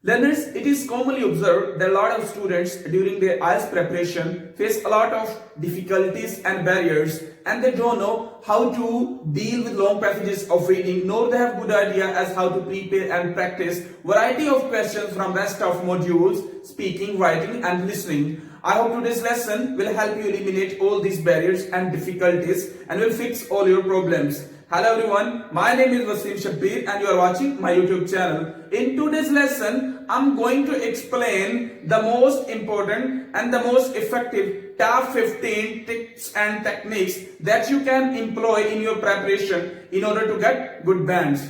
Learners, it is commonly observed that a lot of students during their IELTS preparation face a lot of difficulties and barriers, and they don't know how to deal with long passages of reading, nor they have good idea as how to prepare and practice variety of questions from rest of modules, speaking, writing and listening. I hope today's lesson will help you eliminate all these barriers and difficulties and will fix all your problems. Hello everyone, my name is Waseem and you are watching my YouTube channel. In today's lesson, I'm going to explain the most important and the most effective top 15 tips and techniques that you can employ in your preparation in order to get good bands.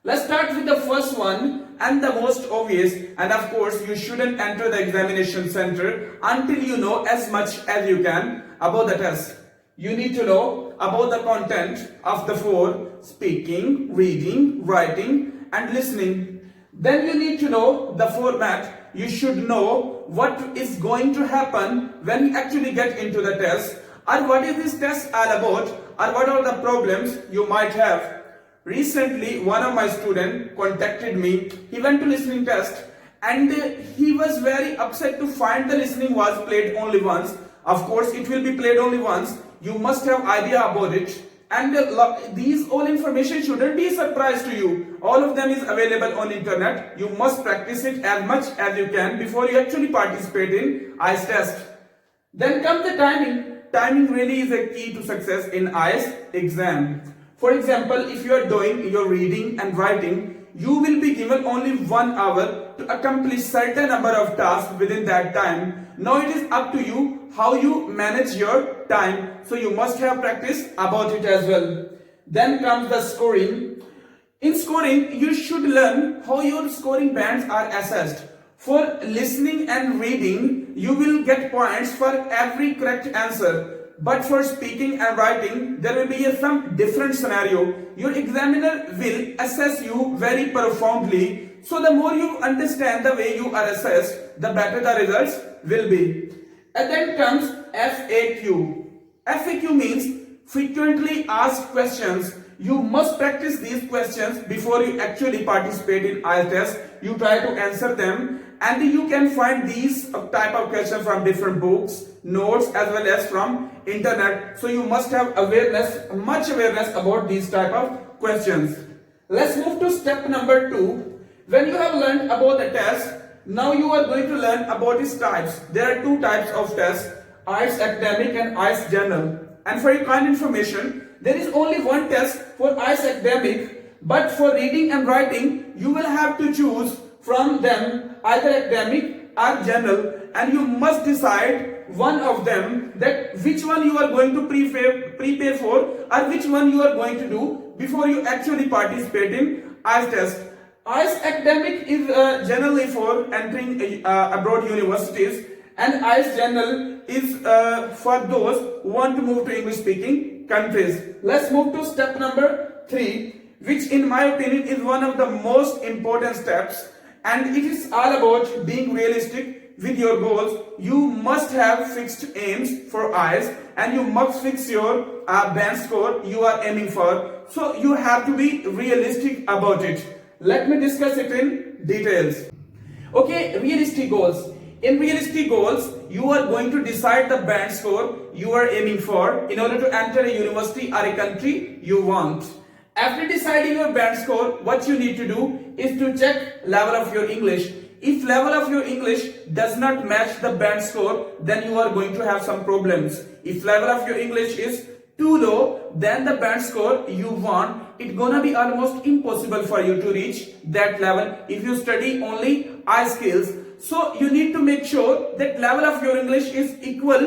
Let's start with the first one and the most obvious, and of course you shouldn't enter the examination center until you know as much as you can about the test. You need to know about the content of the four: speaking, reading, writing and listening. Then you need to know the format. You should know what is going to happen when you actually get into the test, or what is this test all about, or what are the problems you might have. Recently, one of my students contacted me. He went to listening test and he was very upset to find the listening was played only once. Of course, it will be played only once. You must have idea about it. And these all information shouldn't be a surprise to you. All of them is available on internet. You must practice it as much as you can before you actually participate in IELTS test. Then comes the timing. Timing really is a key to success in IELTS exam. For example, if you are doing your reading and writing, you will be given only 1 hour to accomplish certain number of tasks within that time. Now it is up to you how you manage your time. So you must have practice about it as well. Then comes the scoring. In scoring, you should learn how your scoring bands are assessed. For listening and reading, you will get points for every correct answer. But for speaking and writing, there will be some different scenario. Your examiner will assess you very profoundly. So the more you understand the way you are assessed, the better the results will be. And then comes FAQ. FAQ means frequently asked questions. You must practice these questions before you actually participate in IELTS test. You try to answer them, and you can find these type of questions from different books, notes as well as from internet. So you must have awareness, much awareness about these type of questions. Let's move to step number 2. When you have learned about the test, now you are going to learn about its types. There are 2 types of tests: IELTS Academic and IELTS General. And for your kind information, there is only one test for IELTS Academic, but for reading and writing, you will have to choose from them either academic or general, and you must decide one of them, that which one you are going to prepare for, or which one you are going to do before you actually participate in IELTS test. IELTS Academic is generally for entering abroad universities, and IELTS General is for those who want to move to English speaking countries. Let's move to step number 3, which in my opinion is one of the most important steps, and it is all about being realistic with your goals. You must have fixed aims for IELTS, and you must fix your band score you are aiming for. So you have to be realistic about it. Let me discuss it in details. Okay, realistic goals. In realistic goals, you are going to decide the band score you are aiming for in order to enter a university or a country you want. After deciding your band score, what you need to do is to check level of your English. If level of your English does not match the band score, then you are going to have some problems. If level of your English is too low, then the band score you want, it's gonna be almost impossible for you to reach that level if you study only I skills. So you need to make sure that level of your English is equal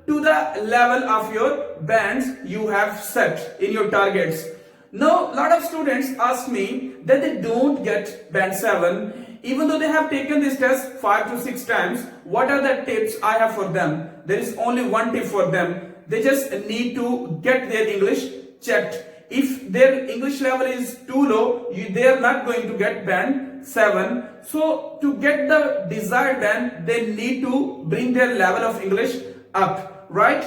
to the level of your bands you have set in your targets. Now, a lot of students ask me that they don't get band 7 even though they have taken this test 5 to 6 times. What are the tips I have for them? There is only one tip for them. They just need to get their English checked. If their English level is too low, they are not going to get band 7. So to get the desired band, they need to bring their level of English up, right?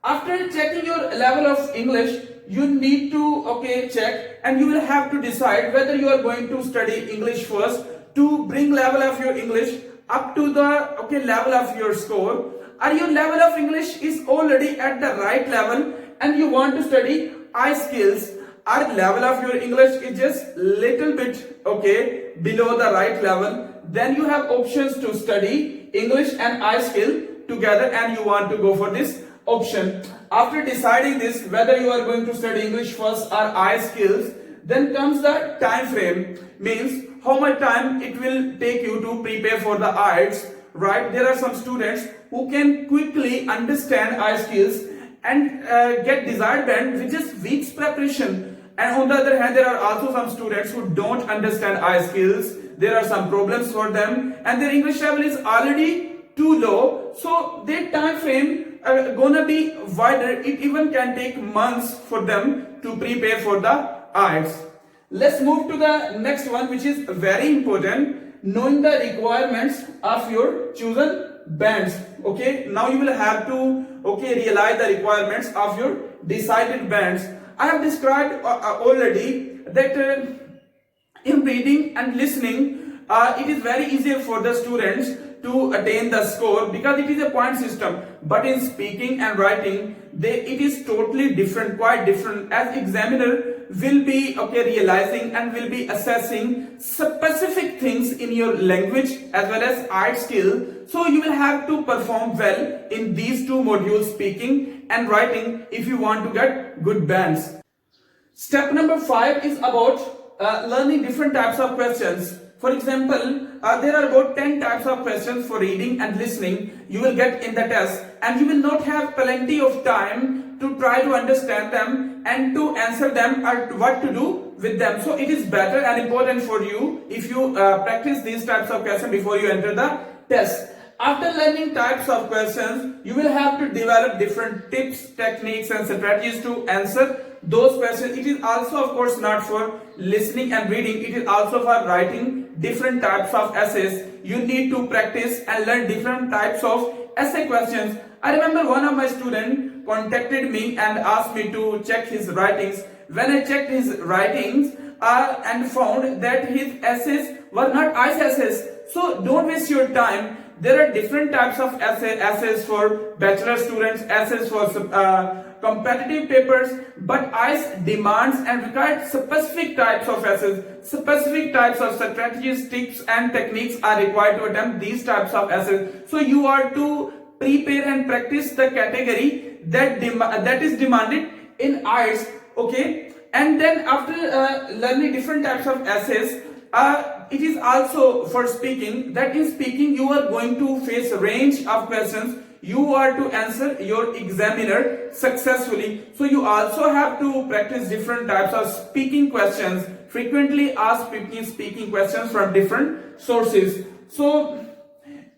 After checking your level of English, you need to check, and you will have to decide whether you are going to study English first to bring level of your English up to the level of your score, or your level of English is already at the right level and you want to study I-skills, or level of your English is just little bit below the right level, then you have options to study English and I-skill together and you want to go for this option. After deciding this, whether you are going to study English first or I-skills, then comes the time frame, means how much time it will take you to prepare for the IELTS, right? There are some students who can quickly understand I-skills and get desired band with just weeks preparation, and on the other hand there are also some students who don't understand I-skills. There are some problems for them and their English level is already too low, so their time frame gonna be wider. It even can take months for them to prepare for the IELTS. Let's move to the next one, which is very important, knowing the requirements of your chosen bands. Okay, now you will have to realize the requirements of your decided bands. I have described already that in reading and listening it is very easier for the students to attain the score because it is a point system, but in speaking and writing it is totally different, quite different, as examiner will be realizing and will be assessing specific things in your language as well as art skill. So you will have to perform well in these two modules, speaking and writing, if you want to get good bands. Step number 5 is about learning different types of questions. For example, there are about 10 types of questions for reading and listening you will get in the test, and you will not have plenty of time to try to understand them and to answer them or what to do with them. So it is better and important for you if you practice these types of questions before you enter the test. After learning types of questions, you will have to develop different tips, techniques and strategies to answer those questions. It is also, of course, not for listening and reading, it is also for writing different types of essays. You need to practice and learn different types of essay questions. I remember one of my students contacted me and asked me to check his writings. When I checked his writings and found that his essays were not IELTS essays. So don't waste your time. There are different types of essays for bachelor students, essays for competitive papers, but IELTS demands and requires specific types of essays, specific types of strategies, tips and techniques are required to attempt these types of essays. So you are to prepare and practice the category that is demanded in IELTS, okay? And then after learning different types of essays, it is also for speaking, that in speaking you are going to face a range of questions. You are to answer your examiner successfully. So you also have to practice different types of speaking questions, frequently asked speaking questions from different sources. So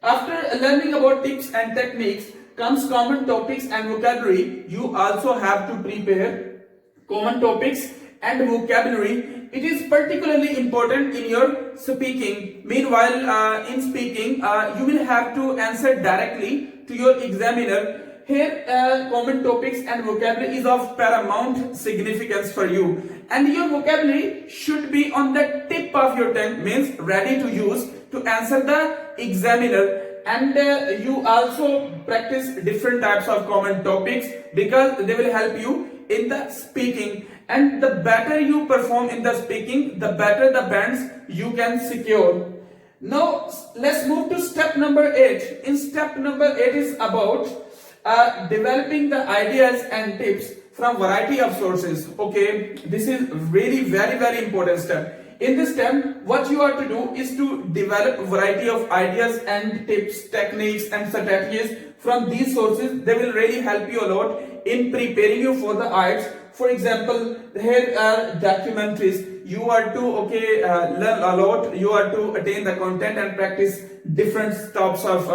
after learning about tips and techniques comes common topics and vocabulary. You also have to prepare common topics and vocabulary. It is particularly important in your speaking. Meanwhile, in speaking, you will have to answer directly to your examiner. Here, common topics and vocabulary is of paramount significance for you. And your vocabulary should be on the tip of your tongue, means ready to use to answer the examiner. And you also practice different types of common topics because they will help you in the speaking. And the better you perform in the speaking, the better the bands you can secure. Now let's move to step number 8. In step number 8 is about developing the ideas and tips from variety of sources. Okay, this is really very important step. In this step, what you are to do is to develop a variety of ideas and tips, techniques and strategies from these sources. They will really help you a lot in preparing you for the IELTS. For example, here are documentaries. You are to learn a lot. You are to attain the content and practice different types of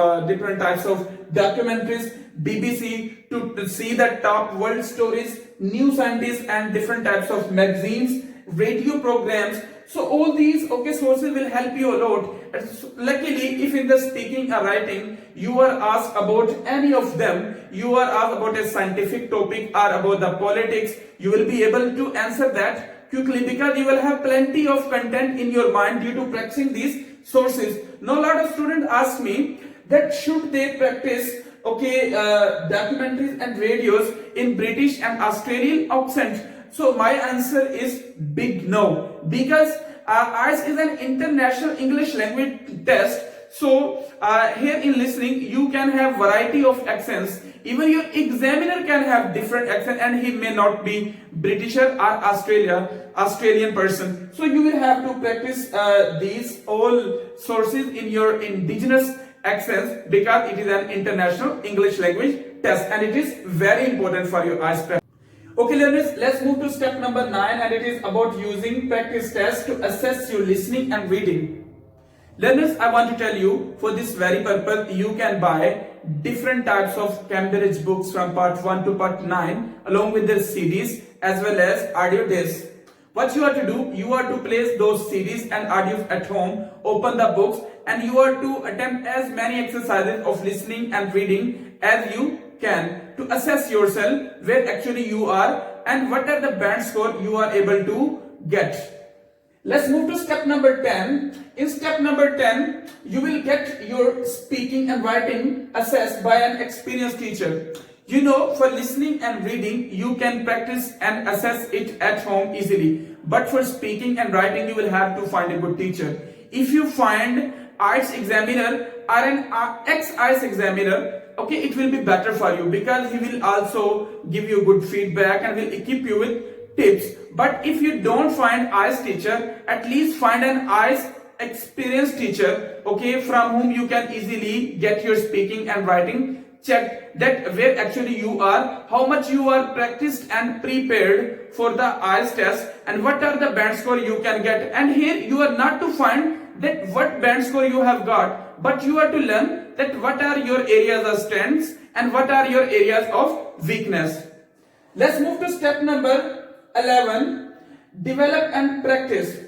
documentaries. BBC to see the top world stories, news scientists and different types of magazines, radio programs. So all these sources will help you a lot. Luckily, if in the speaking or writing you are asked about any of them, you are asked about a scientific topic or about the politics, you will be able to answer that quickly because you will have plenty of content in your mind due to practicing these sources. Now a lot of students ask me that should they practice documentaries and radios in British and Australian accent. So my answer is big no, because IELTS is an international English language test. So here in listening you can have variety of accents. Even your examiner can have different accent, and he may not be Britisher or Australian person. So you will have to practice these all sources in your indigenous accents, because it is an international English language test and it is very important for your IELTS practice. Okay learners, let's move to step number 9, and it is about using practice tests to assess your listening and reading. Learners, I want to tell you, for this very purpose, you can buy different types of Cambridge books from part 1 to part 9 along with their CDs as well as audio discs. What you are to do, you are to place those CDs and audios at home, open the books, and you are to attempt as many exercises of listening and reading as you can to assess yourself where actually you are and what are the band score you are able to get. Let's move to step number 10. In step number 10, you will get your speaking and writing assessed by an experienced teacher. You know, for listening and reading, you can practice and assess it at home easily. But for speaking and writing, you will have to find a good teacher. If you find IELTS examiner or an ex-IELTS examiner, okay, it will be better for you, because he will also give you good feedback and will equip you with tips. But if you don't find IELTS teacher, at least find an IELTS experienced teacher, okay, from whom you can easily get your speaking and writing checked, that where actually you are, how much you are practiced and prepared for the IELTS test, and what are the band score you can get. And here you are not to find that what band score you have got, but you are to learn that what are your areas of strengths and what are your areas of weakness. Let's move to step number 11, develop and practice.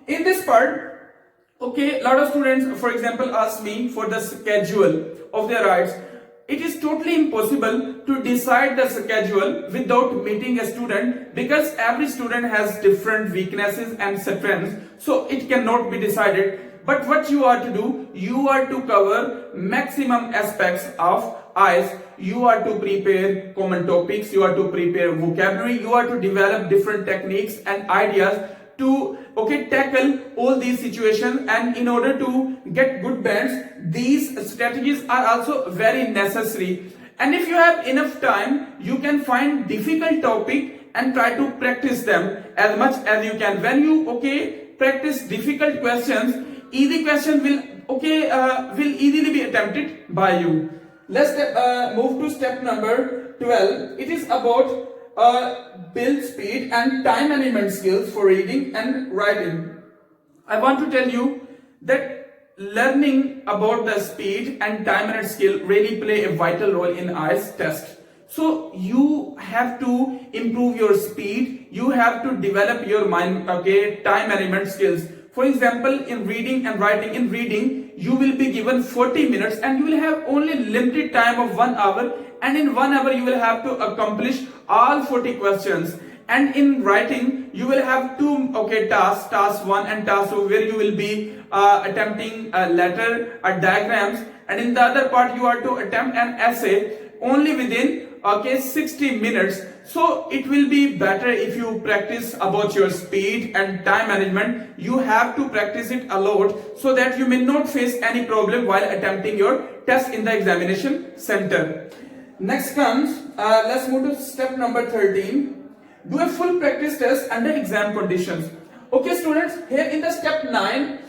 In this part, okay, a lot of students, for example, ask me for the schedule of their IELTS. It is totally impossible to decide the schedule without meeting a student, because every student has different weaknesses and strengths, so it cannot be decided. But what you are to do, you are to cover maximum aspects of IELTS. You are to prepare common topics, you are to prepare vocabulary, you are to develop different techniques and ideas to tackle all these situations. And in order to get good bands, these strategies are also very necessary. And if you have enough time, you can find difficult topic and try to practice them as much as you can. When you practice difficult questions, easy question will easily be attempted by you. Let's move to step number 12. It is about build speed and time management skills for reading and writing. I want to tell you that learning about the speed and time management skill really play a vital role in IELTS test. So you have to improve your speed, you have to develop your mind, time management skills. For example, in reading and writing, in reading, you will be given 40 minutes and you will have only limited time of 1 hour, and in 1 hour you will have to accomplish all 40 questions. And in writing, you will have two tasks, task 1 and task 2, where you will be attempting a letter, diagrams, and in the other part you are to attempt an essay only within 60 minutes. So it will be better if you practice about your speed and time management. You have to practice it a lot so that you may not face any problem while attempting your test in the examination center. Next comes, let's move to step number 13. Do a full practice test under exam conditions. Okay students, here in the step 9,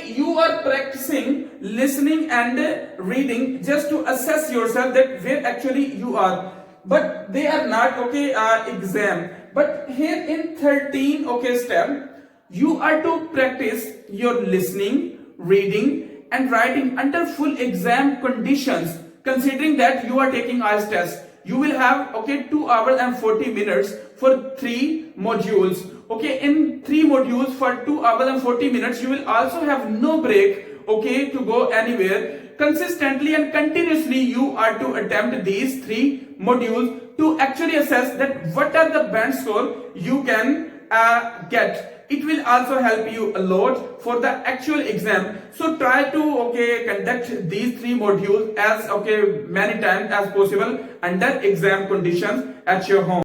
you are practicing listening and reading just to assess yourself that where actually you are. But they are not exam. But here in 13 step, you are to practice your listening, reading and writing under full exam conditions. Considering that you are taking IELTS test, you will have 2 hours and 40 minutes for 3 modules. In 3 modules for 2 hours and 40 minutes, you will also have no break to go anywhere. Consistently and continuously you are to attempt these 3 modules to actually assess that what are the band score you can get. it will also help you a lot for the actual exam. So try to conduct these 3 modules as many times as possible under exam conditions at your home.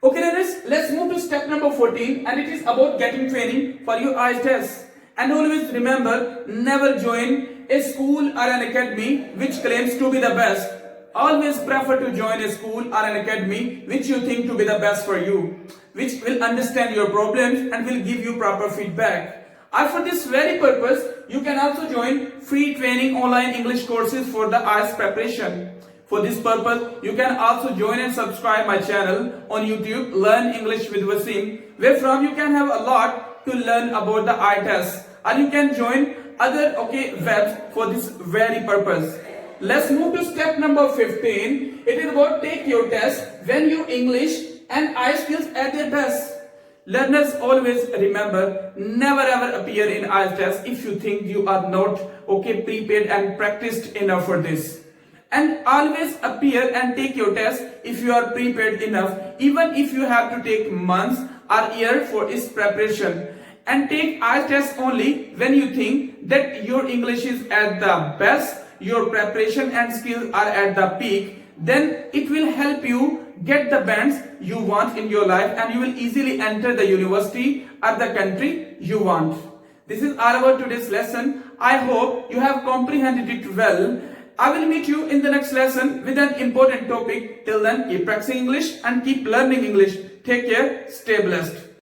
Okay, then let's move to step number 14, and it is about getting training for your IELTS test. And always remember, never join a school or an academy which claims to be the best. Always prefer to join a school or an academy which you think to be the best for you, which will understand your problems and will give you proper feedback. And for this very purpose, you can also join free training online English courses for the IELTS preparation. For this purpose, you can also join and subscribe my channel on YouTube, Learn English with Waseem, where from you can have a lot to learn about the IELTS, and you can join other webs for this very purpose. Let's move to step number 15. It is about take your test when your English and IELTS skills at their best. Learners always remember, never ever appear in IELTS test if you think you are not prepared and practiced enough for this. And always appear and take your test if you are prepared enough, even if you have to take months or year for its preparation. And take IELTS test only when you think that your English is at the best, your preparation and skills are at the peak. Then it will help you get the bands you want in your life, and you will easily enter the university or the country you want. This is all about today's lesson. I hope you have comprehended it well. I will meet you in the next lesson with an important topic. Till then, keep practicing English and keep learning English. Take care. Stay blessed.